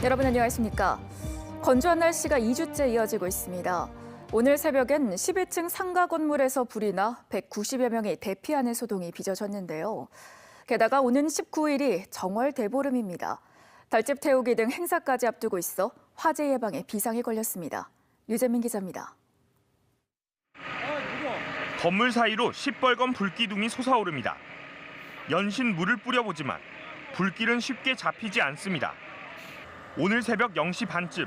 여러분 안녕하십니까? 건조한 날씨가 2주째 이어지고 있습니다. 오늘 새벽엔 12층 상가 건물에서 불이 나 190여 명이 대피하는 소동이 빚어졌는데요. 게다가 오는 19일이 정월 대보름입니다. 달집 태우기 등 행사까지 앞두고 있어 화재 예방에 비상이 걸렸습니다. 유재민 기자입니다. 건물 사이로 시뻘건 불기둥이 솟아오릅니다. 연신 물을 뿌려보지만 불길은 쉽게 잡히지 않습니다. 오늘 새벽 0시 반쯤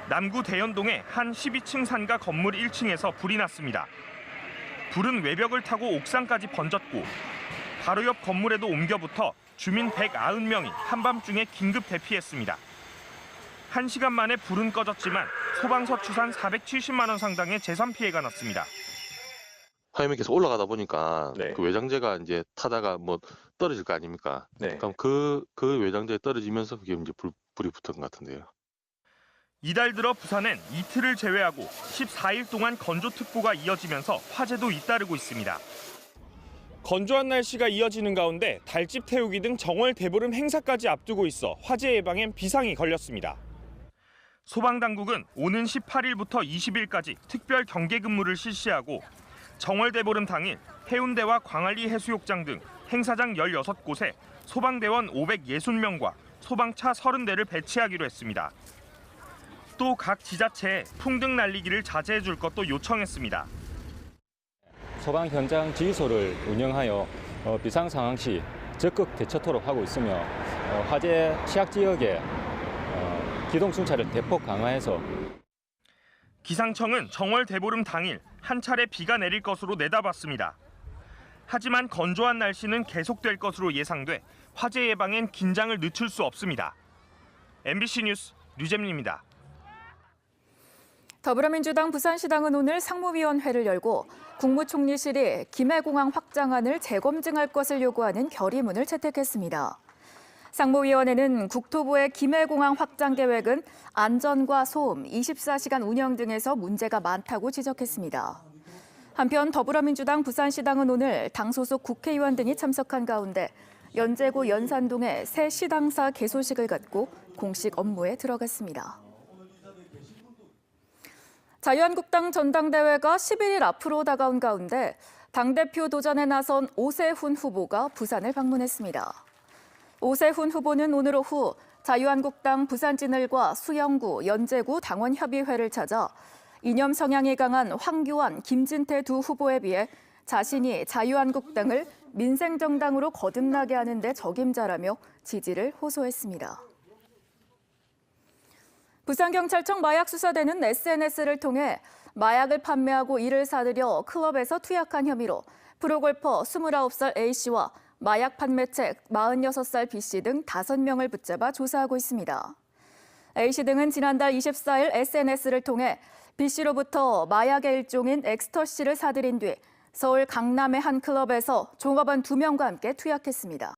남구 대연동의 한 12층 상가 건물 1층에서 불이 났습니다. 불은 외벽을 타고 옥상까지 번졌고 바로 옆 건물에도 옮겨붙어 주민 190명이 한밤중에 긴급 대피했습니다. 1시간 만에 불은 꺼졌지만 소방서 추산 470만 원 상당의 재산 피해가 났습니다. 화염이 계속 올라가다 보니까 네. 그 외장재가 이제 타다가 뭐 떨어질 거 아닙니까? 네. 그럼 그 외장재에 떨어지면서 그게 이제 불이 붙은 것 같은데요. 이달 들어 부산엔 이틀을 제외하고 14일 동안 건조특보가 이어지면서 화재도 잇따르고 있습니다. 건조한 날씨가 이어지는 가운데 달집 태우기 등 정월 대보름 행사까지 앞두고 있어 화재 예방엔 비상이 걸렸습니다. 소방당국은 오는 18일부터 20일까지 특별 경계 근무를 실시하고 정월 대보름 당일 해운대와 광안리 해수욕장 등 행사장 16곳에 소방대원 560명과 소방차 30대를 배치하기로 했습니다. 또 각 지자체에 풍등 날리기를 자제해 줄 것도 요청했습니다. 소방 현장 지휘소를 운영하여 비상 상황 시 적극 대처토록 하고 있으며 화재 취약 지역에 기동 순찰을 대폭 강화해서 기상청은 정월 대보름 당일 한 차례 비가 내릴 것으로 내다봤습니다. 하지만 건조한 날씨는 계속될 것으로 예상돼 화재 예방엔 긴장을 늦출 수 없습니다. MBC 뉴스 류재민입니다. 더불어민주당 부산시당은 오늘 상무위원회를 열고 국무총리실이 김해공항 확장안을 재검증할 것을 요구하는 결의문을 채택했습니다. 상무위원회는 국토부의 김해공항 확장 계획은 안전과 소음, 24시간 운영 등에서 문제가 많다고 지적했습니다. 한편 더불어민주당 부산시당은 오늘 당 소속 국회의원 등이 참석한 가운데 연제구 연산동에 새 시당사 개소식을 갖고 공식 업무에 들어갔습니다. 자유한국당 전당대회가 11일 앞으로 다가온 가운데 당대표 도전에 나선 오세훈 후보가 부산을 방문했습니다. 오세훈 후보는 오늘 오후 자유한국당 부산진을과 수영구, 연제구 당원협의회를 찾아 이념 성향이 강한 황교안, 김진태 두 후보에 비해 자신이 자유한국당을 민생정당으로 거듭나게 하는 데 적임자라며 지지를 호소했습니다. 부산경찰청 마약수사대는 SNS를 통해 마약을 판매하고 이를 사들여 클럽에서 투약한 혐의로 프로골퍼 29살 A씨와 마약 판매책 46살 B씨 등 5명을 붙잡아 조사하고 있습니다. A씨 등은 지난달 24일 SNS를 통해 B씨로부터 마약의 일종인 엑스터시를 사들인 뒤 서울 강남의 한 클럽에서 종업원 2명과 함께 투약했습니다.